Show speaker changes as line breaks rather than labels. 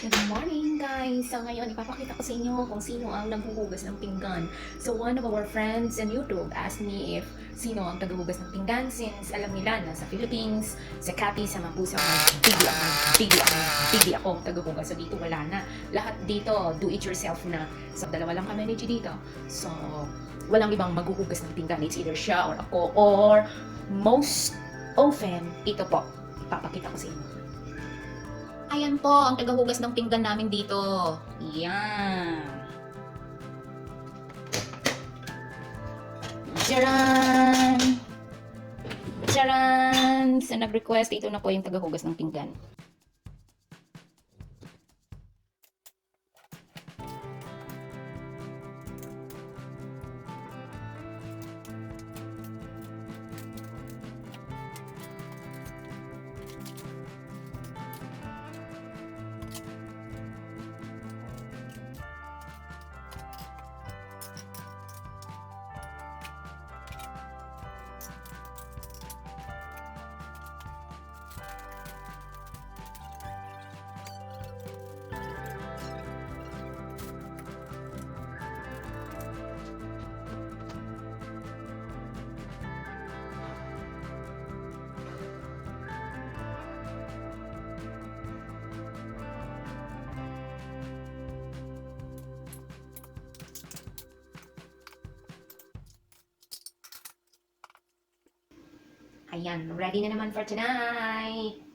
Good morning guys! So ngayon ipapakita ko sa inyo kung sino ang naghuhugas ng pinggan. So one of our friends on YouTube asked me if sino ang tagahugas ng pinggan since alam nila na sa Philippines, sa Capi, sa Mabusa, bigla ako tagahugas. So dito wala na. Lahat dito do it yourself na. So dalawa lang kami ni G dito. So walang ibang maghuhugas ng pinggan. It's either siya or ako or most often ito po. Ipapakita ko sa inyo. Ayan po ang tagahugas ng pinggan namin dito. Yan. Charan! Charan! Sa nag-request, ito na po yung tagahugas ng pinggan. Ayan, ready na naman for tonight.